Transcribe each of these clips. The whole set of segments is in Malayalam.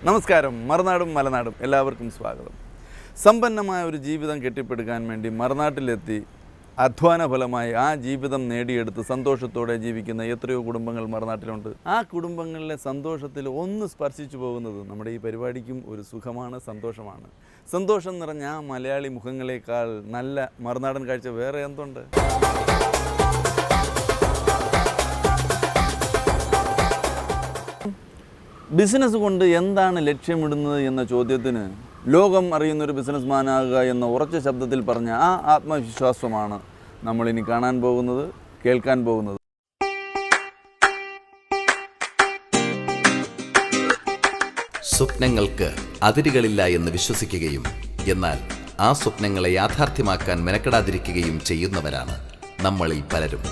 നമസ്കാരം. മറുനാടും മലനാടും എല്ലാവർക്കും സ്വാഗതം. സമ്പന്നമായ ഒരു ജീവിതം കെട്ടിപ്പടുക്കാൻ വേണ്ടി മറുനാട്ടിലെത്തി അധ്വാന ഫലമായി ആ ജീവിതം നേടിയെടുത്ത് സന്തോഷത്തോടെ ജീവിക്കുന്ന എത്രയോ കുടുംബങ്ങൾ മറുനാട്ടിലുണ്ട്. ആ കുടുംബങ്ങളിലെ സന്തോഷത്തിൽ ഒന്ന് സ്പർശിച്ചു പോകുന്നത് നമ്മുടെ ഈ പരിപാടിക്കും ഒരു സുഖമാണ്, സന്തോഷമാണ്. സന്തോഷം നിറഞ്ഞ ആ മലയാളി മുഖങ്ങളെക്കാൾ നല്ല മറുനാടൻ കാഴ്ച വേറെ എന്തുണ്ട്? ബിസിനസ് കൊണ്ട് എന്താണ് ലക്ഷ്യമിടുന്നത് എന്ന ചോദ്യത്തിന് ലോകം അറിയുന്നൊരു ബിസിനസ്മാനാകുക എന്ന ഉറച്ച ശബ്ദത്തിൽ പറഞ്ഞ ആ ആത്മവിശ്വാസമാണ് നമ്മളിനി കാണാൻ പോകുന്നത്, കേൾക്കാൻ പോകുന്നത്. സ്വപ്നങ്ങൾക്ക് അതിരുകളില്ല എന്ന് വിശ്വസിക്കുകയും എന്നാൽ ആ സ്വപ്നങ്ങളെ യാഥാർത്ഥ്യമാക്കാൻ മെനക്കെടാതിരിക്കുകയും ചെയ്യുന്നവരാണ് നമ്മളിൽ പലരും.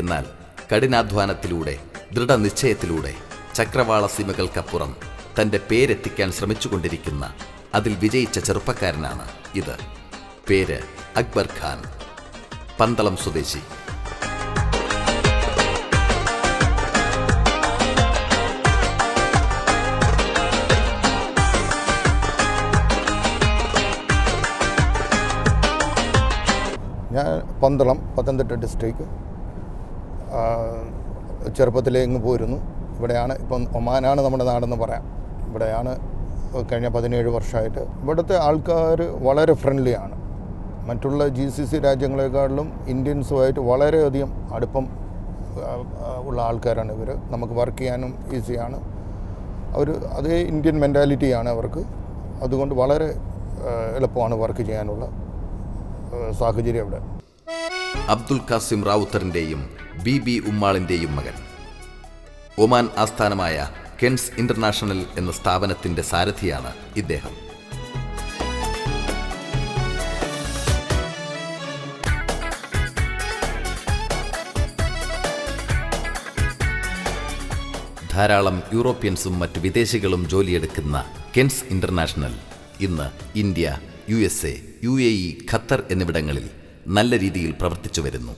എന്നാൽ കഠിനാധ്വാനത്തിലൂടെ ദൃഢനിശ്ചയത്തിലൂടെ ചക്രവാള സീമകൾക്കപ്പുറം തൻ്റെ പേരെത്തിക്കാൻ ശ്രമിച്ചുകൊണ്ടിരിക്കുന്ന, അതിൽ വിജയിച്ച ചെറുപ്പക്കാരനാണ് ഇത്. പേര് അക്ബർ ഖാൻ, പന്തളം സ്വദേശി. ഞാൻ പന്തളം, പത്തനംതിട്ട ഡിസ്ട്രിക്ട്. ചെറുപ്പത്തിലേ ഇങ്ങ് പോയിരുന്നു. ഇവിടെയാണ് ഇപ്പം ഒമാനാണ് നമ്മുടെ നാടെന്ന് പറയാം. ഇവിടെയാണ് കഴിഞ്ഞ 17 വർഷമായിട്ട്. ഇവിടുത്തെ ആൾക്കാർ വളരെ ഫ്രണ്ട്ലിയാണ്. മറ്റുള്ള GCC രാജ്യങ്ങളെക്കാളിലും ഇന്ത്യൻസുമായിട്ട് വളരെയധികം അടുപ്പം ഉള്ള ആൾക്കാരാണ് ഇവർ. നമുക്ക് വർക്ക് ചെയ്യാനും ഈസിയാണ്. അതേ ഇന്ത്യൻ മെൻറ്റാലിറ്റിയാണ് അവർക്ക്. അതുകൊണ്ട് വളരെ എളുപ്പമാണ് വർക്ക് ചെയ്യാനുള്ള സാഹചര്യം ഇവിടെ. അബ്ദുൽ ഖാസിം റാവുത്തറിൻ്റെയും BB ഉമ്മാളിൻ്റെയും മകൻ. ഒമാൻ ആസ്ഥാനമായ കെൻസ് ഇന്റർനാഷണൽ എന്ന സ്ഥാപനത്തിൻ്റെ സാരഥിയാണ് ഇദ്ദേഹം. ധാരാളം യൂറോപ്യൻസും മറ്റ് വിദേശികളും ജോലിയെടുക്കുന്ന കെൻസ് ഇന്റർനാഷണൽ ഇന്ന് ഇന്ത്യ, USA, UAE, ഖത്തർ എന്നിവിടങ്ങളിൽ നല്ല രീതിയിൽ പ്രവർത്തിച്ചു വരുന്നു.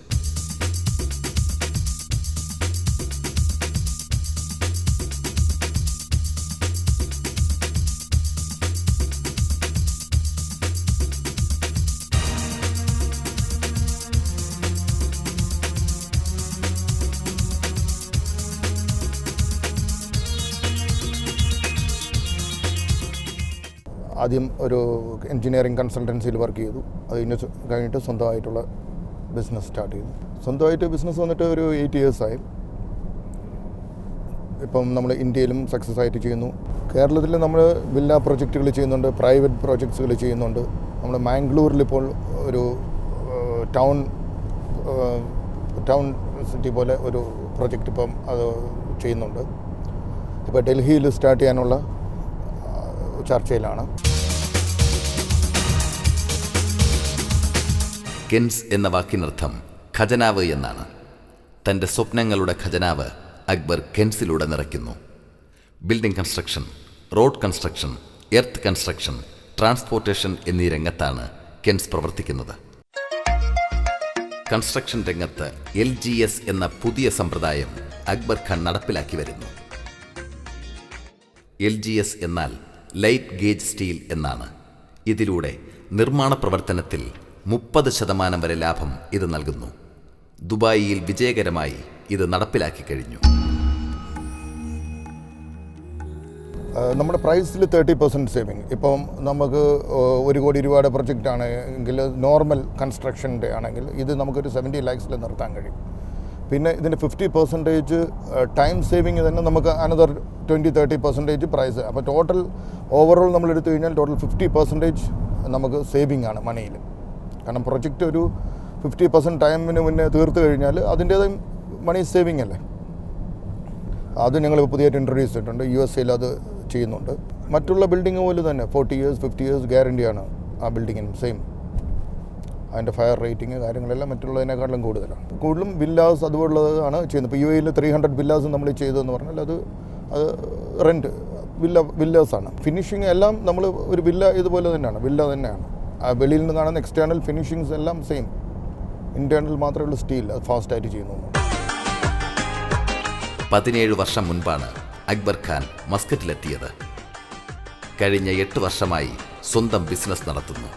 ആദ്യം ഒരു എൻജിനീയറിംഗ് കൺസൾട്ടൻസിയിൽ വർക്ക് ചെയ്തു. അത് കഴിഞ്ഞിട്ട് സ്വന്തമായിട്ടുള്ള ബിസിനസ് സ്റ്റാർട്ട് ചെയ്തു. സ്വന്തമായിട്ട് ബിസിനസ് വന്നിട്ട് ഒരു 8 years ആയി. ഇപ്പം നമ്മൾ ഇന്ത്യയിലും സക്സസ് ആയിട്ട് ചെയ്യുന്നു. കേരളത്തിൽ നമ്മൾ വില്ല പ്രൊജക്റ്റുകൾ ചെയ്യുന്നുണ്ട്, പ്രൈവറ്റ് പ്രോജക്ട്സുകൾ ചെയ്യുന്നുണ്ട്. നമ്മൾ മാംഗ്ലൂരിൽ ഇപ്പോൾ ഒരു ടൗൺ സിറ്റി പോലെ ഒരു പ്രൊജക്റ്റ് ഇപ്പം അത് ചെയ്യുന്നുണ്ട്. ഇപ്പോൾ ഡൽഹിയിൽ സ്റ്റാർട്ട് ചെയ്യാനുള്ള ചർച്ചയിലാണ്. കെൻസ് എന്ന വാക്കിനർത്ഥം ഖജനാവ് എന്നാണ്. തൻ്റെ സ്വപ്നങ്ങളുടെ ഖജനാവ് അക്ബർ കെൻസിലൂടെ നിറയ്ക്കുന്നു. Building construction, road construction, earth construction, transportation എന്നീ രംഗത്താണ് കെൻസ് പ്രവർത്തിക്കുന്നത്. കൺസ്ട്രക്ഷൻ രംഗത്ത് LGS എന്ന പുതിയ സമ്പ്രദായം അക്ബർ ഖാൻ നടപ്പിലാക്കി വരുന്നു. LGS എന്നാൽ ലൈറ്റ് ഗേജ് സ്റ്റീൽ എന്നാണ്. ഇതിലൂടെ നിർമ്മാണ പ്രവർത്തനത്തിൽ 30% വരെ ലാഭം ഇത് നൽകുന്നു. ദുബായിയിൽ വിജയകരമായി ഇത് നടപ്പിലാക്കി കഴിഞ്ഞു. നമ്മുടെ പ്രൈസിൽ 30% സേവിങ്. ഇപ്പം നമുക്ക് 1 കോടി രൂപയുടെ പ്രൊജക്റ്റ് ആണെങ്കിൽ, നോർമൽ കൺസ്ട്രക്ഷൻ്റെ ആണെങ്കിൽ ഇത് നമുക്കൊരു 70 lakhs നിർത്താൻ കഴിയും. പിന്നെ ഇതിൻ്റെ 50% ടൈം സേവിങ് തന്നെ നമുക്ക് അനദർ 20-30% പ്രൈസ്. അപ്പോൾ ടോട്ടൽ ഓവറോൾ നമ്മൾ എടുത്തു കഴിഞ്ഞാൽ ടോട്ടൽ 50% നമുക്ക് സേവിങ് ആണ് മണിയിൽ. കാരണം പ്രൊജക്റ്റ് ഒരു 50% ടൈമിന് മുന്നേ തീർത്ത് കഴിഞ്ഞാൽ അതിൻ്റേതായും മണി സേവിങ് അല്ലേ. അത് ഞങ്ങൾ പുതിയതായിട്ട് ഇൻട്രൊഡ്യൂസ് ചെയ്തിട്ടുണ്ട്. USA അത് ചെയ്യുന്നുണ്ട്. മറ്റുള്ള ബിൽഡിംഗ് പോലെ തന്നെ 40 years 50 years ഗ്യാരണ്ടിയാണ് ആ ബിൽഡിങ്ങിനും സെയിം. അതിൻ്റെ ഫയർ റേറ്റിംഗ് കാര്യങ്ങളെല്ലാം മറ്റുള്ളതിനേക്കാളും കൂടുതലും വില്ലാസ് അതുപോലുള്ളതാണ് ചെയ്യുന്നത്. ഇപ്പോൾ UAE 300 വില്ലാസ് നമ്മൾ ചെയ്തതെന്ന് പറഞ്ഞാൽ അത് റെൻറ്റ് വില്ലാസാണ്. ഫിനിഷിങ് എല്ലാം നമ്മൾ ഒരു വില്ല ഇതുപോലെ തന്നെയാണ്, വില്ല തന്നെയാണ്. വെളിയിൽ നിന്ന് കാണുന്ന എക്സ്റ്റേണൽ ഫിനിഷിങ്സ് എല്ലാം സെയിം. ഇൻറ്റേർണൽ മാത്രമേ ഉള്ളൂ സ്റ്റീൽ, അത് ഫാസ്റ്റായിട്ട് ചെയ്യുന്നു. 17 വർഷം മുൻപാണ് അക്ബർ ഖാൻ മസ്കറ്റിലെത്തിയത്. കഴിഞ്ഞ 8 വർഷമായി സ്വന്തം ബിസിനസ് നടത്തുന്നു.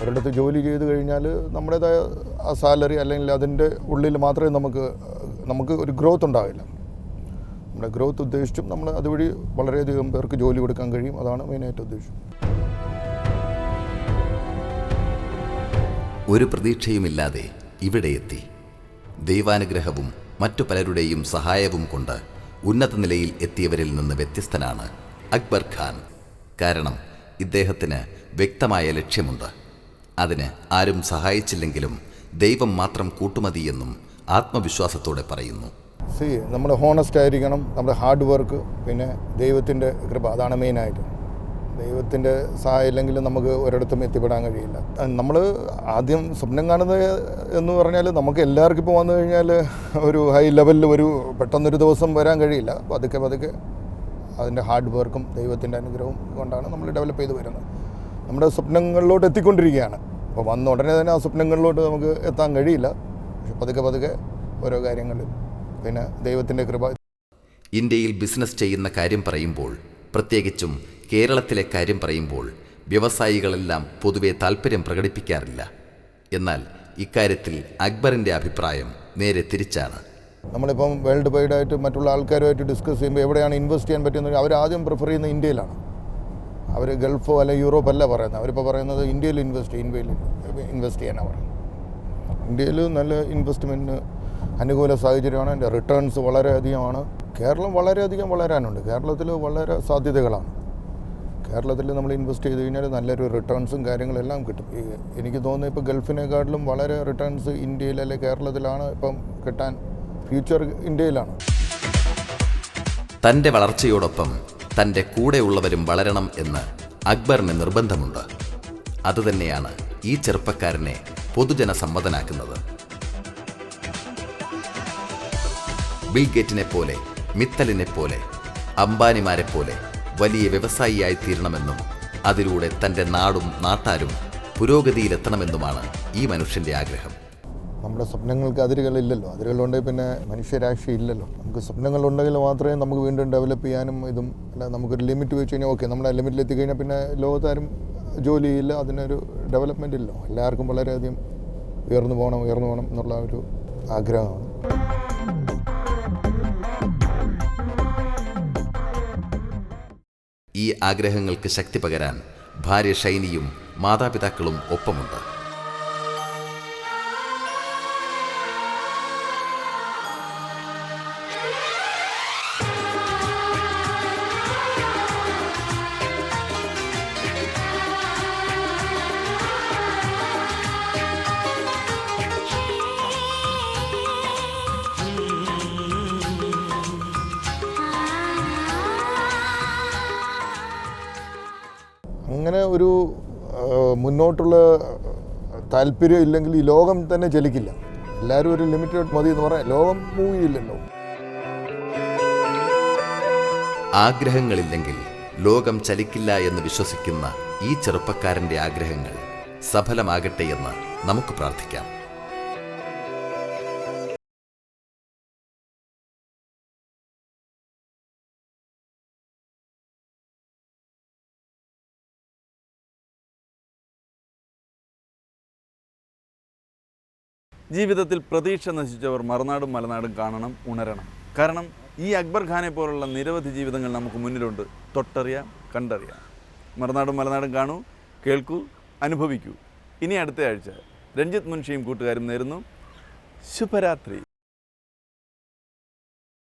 ഒരിടത്ത് ജോലി ചെയ്ത് കഴിഞ്ഞാൽ നമ്മുടേതായ ആ സാലറി അല്ലെങ്കിൽ അതിൻ്റെ ഉള്ളിൽ മാത്രമേ നമുക്ക് ഒരു ഗ്രോത്ത് ഉണ്ടാവില്ല. നമ്മുടെ ഗ്രോത്ത് ഉദ്ദേശിച്ചും നമ്മൾ അതുവഴി വളരെയധികം പേർക്ക് ജോലി കൊടുക്കാൻ കഴിയും. അതാണ് മെയിനായിട്ട് ഉദ്ദേശം. ഒരു പ്രതീക്ഷയുമില്ലാതെ ഇവിടെ എത്തി. ദൈവാനുഗ്രഹവും മറ്റു പലരുടെയും സഹായവും കൊണ്ട് ഉന്നത നിലയിൽ എത്തിയവരിൽ നിന്ന് വ്യത്യസ്തനാണ് അക്ബർ ഖാൻ. കാരണം ഇദ്ദേഹത്തിന് വ്യക്തമായ ലക്ഷ്യമുണ്ട്. അതിന് ആരും സഹായിച്ചില്ലെങ്കിലും ദൈവം മാത്രം കൂട്ടുമതിയെന്നും ആത്മവിശ്വാസത്തോടെ പറയുന്നു. നമ്മൾ ഹോണസ്റ്റ് ആയിരിക്കണം, നമ്മുടെ ഹാർഡ് വർക്ക്, പിന്നെ ദൈവത്തിൻ്റെ കൃപ, അതാണ് മെയിനായിട്ട്. ദൈവത്തിൻ്റെ സഹായം ഇല്ലെങ്കിൽ നമുക്ക് ഒരിടത്തും എത്തിപ്പെടാൻ കഴിയില്ല. നമ്മൾ ആദ്യം സ്വപ്നം കാണുന്നത് എന്ന് പറഞ്ഞാൽ നമുക്ക് എല്ലാവർക്കും ഇപ്പോൾ വന്നു കഴിഞ്ഞാൽ ഒരു ഹൈ ലെവലിൽ പെട്ടെന്നൊരു ദിവസം വരാൻ കഴിയില്ല. പതുക്കെ അതിൻ്റെ ഹാർഡ് വർക്കും ദൈവത്തിൻ്റെ അനുഗ്രഹവും കൊണ്ടാണ് നമ്മൾ ഡെവലപ്പ് ചെയ്ത് വരുന്നത്. നമ്മുടെ സ്വപ്നങ്ങളിലോട്ട് എത്തിക്കൊണ്ടിരിക്കുകയാണ്. അപ്പോൾ വന്ന ഉടനെ തന്നെ ആ സ്വപ്നങ്ങളിലോട്ട് നമുക്ക് എത്താൻ കഴിയില്ല. പക്ഷെ പതുക്കെ ഓരോ കാര്യങ്ങളിൽ പിന്നെ ദൈവത്തിൻ്റെ കൃപ. ഇന്ത്യയിൽ ബിസിനസ് ചെയ്യുന്ന കാര്യം പറയുമ്പോൾ, പ്രത്യേകിച്ചും കേരളത്തിലെ കാര്യം പറയുമ്പോൾ വ്യവസായികളെല്ലാം പൊതുവെ താല്പര്യം പ്രകടിപ്പിക്കാറില്ല. എന്നാൽ ഇക്കാര്യത്തിൽ അക്ബറിൻ്റെ അഭിപ്രായം നേരെ തിരിച്ചാണ്. നമ്മളിപ്പം വേൾഡ് വൈഡായിട്ട് മറ്റുള്ള ആൾക്കാരുമായിട്ട് ഡിസ്കസ് ചെയ്യുമ്പോൾ എവിടെയാണ് ഇൻവെസ്റ്റ് ചെയ്യാൻ പറ്റുന്നത്, അവർ ആദ്യം പ്രിഫർ ചെയ്യുന്നത് ഇന്ത്യയിലാണ്. അവർ ഗൾഫോ അല്ലെങ്കിൽ യൂറോപ്പ് അല്ല പറയുന്നത്. അവരിപ്പോൾ പറയുന്നത് ഇന്ത്യയിൽ ഇൻവെസ്റ്റ് ചെയ്യാനാണ് പറയുന്നത്. ഇന്ത്യയിൽ നല്ല ഇൻവെസ്റ്റ്മെൻറ്റിന് അനുകൂല സാഹചര്യമാണ്. അതിൻ്റെ റിട്ടേൺസ് വളരെയധികമാണ്. കേരളം വളരെയധികം വളരാനുണ്ട്. കേരളത്തിൽ വളരെ സാധ്യതകളാണ്. കേരളത്തിൽ നമ്മൾ ഇൻവെസ്റ്റ് ചെയ്ത് കഴിഞ്ഞാൽ നല്ലൊരു റിട്ടേൺസും കാര്യങ്ങളെല്ലാം കിട്ടും. എനിക്ക് തോന്നുന്നു ഇപ്പോൾ ഗൾഫിനെക്കാട്ടിലും വളരെ റിട്ടേൺസ് ഇന്ത്യയിൽ അല്ലെങ്കിൽ കേരളത്തിലാണ് ഇപ്പം കിട്ടാൻ. ഫ്യൂച്ചർ ഇന്ത്യയിലാണ്. തൻ്റെ വളർച്ചയോടൊപ്പം തൻ്റെ കൂടെയുള്ളവരും വളരണം എന്ന് അക്ബറിന് നിർബന്ധമുണ്ട്. അതുതന്നെയാണ് ഈ ചെറുപ്പക്കാരനെ പൊതുജന സമ്മതനാക്കുന്നത്. ബിൽഗേറ്റിനെ പോലെ, മിത്തലിനെ പോലെ, അംബാനിമാരെ പോലെ വലിയ വ്യവസായിയായി തീരണമെന്നും അതിലൂടെ തൻ്റെ നാടും നാട്ടാരും പുരോഗതിയിലെത്തണമെന്നുമാണ് ഈ മനുഷ്യൻ്റെ ആഗ്രഹം. നമ്മുടെ സ്വപ്നങ്ങൾക്ക് അതിരുകളില്ലല്ലോ. അതിരുകളുണ്ടെങ്കിൽ പിന്നെ മനുഷ്യരാശി ഇല്ലല്ലോ. നമുക്ക് സ്വപ്നങ്ങളുണ്ടെങ്കിൽ മാത്രമേ നമുക്ക് വീണ്ടും ഡെവലപ്പ് ചെയ്യാനും ഇതും അല്ല. നമുക്കൊരു ലിമിറ്റ് വെച്ച് കഴിഞ്ഞാൽ ഓക്കെ, നമ്മുടെ ലിമിറ്റിലെത്തി കഴിഞ്ഞാൽ പിന്നെ ലോകത്താരും ജോലിയില്ല, അതിനൊരു ഡെവലപ്മെൻ്റ് ഇല്ലല്ലോ. എല്ലാവർക്കും വളരെയധികം ഉയർന്നു പോകണം എന്നുള്ള ഒരു ആഗ്രഹമാണ്. ഈ ആഗ്രഹങ്ങൾക്ക് ശക്തി പകരാൻ ഭാര്യ ഷൈനിയും മാതാപിതാക്കളും ഒപ്പമുണ്ട്. അങ്ങനെ ഒരു മുന്നോട്ടുള്ള താല്പര്യം ഇല്ലെങ്കിൽ ഈ ലോകം തന്നെ ചലിക്കില്ല. എല്ലാവരും ഒരു ലിമിറ്റഡ് മതി എന്ന് പറയാൻ ലോകം മൂവ് ചെയ്യില്ലല്ലോ. ആഗ്രഹങ്ങളില്ലെങ്കിൽ ലോകം ചലിക്കില്ല എന്ന് വിശ്വസിക്കുന്ന ഈ ചെറുപ്പക്കാരൻ്റെ ആഗ്രഹങ്ങൾ സഫലമാകട്ടെ എന്ന് നമുക്ക് പ്രാർത്ഥിക്കാം. ജീവിതത്തിൽ പ്രതീക്ഷ നശിച്ചവർ മറുനാടും മലനാടും കാണണം, ഉണരണം. കാരണം ഈ അക്ബർ ഖാനെ പോലുള്ള നിരവധി ജീവിതങ്ങൾ നമുക്ക് മുന്നിലുണ്ട്. തൊട്ടറിയാം, കണ്ടറിയാം. മറുനാടും മലനാടും കാണൂ, കേൾക്കൂ, അനുഭവിക്കൂ. ഇനി അടുത്ത ആഴ്ച രഞ്ജിത്ത് മുൻഷിയും കൂട്ടുകാരും നേരുന്നു ശുഭരാത്രി.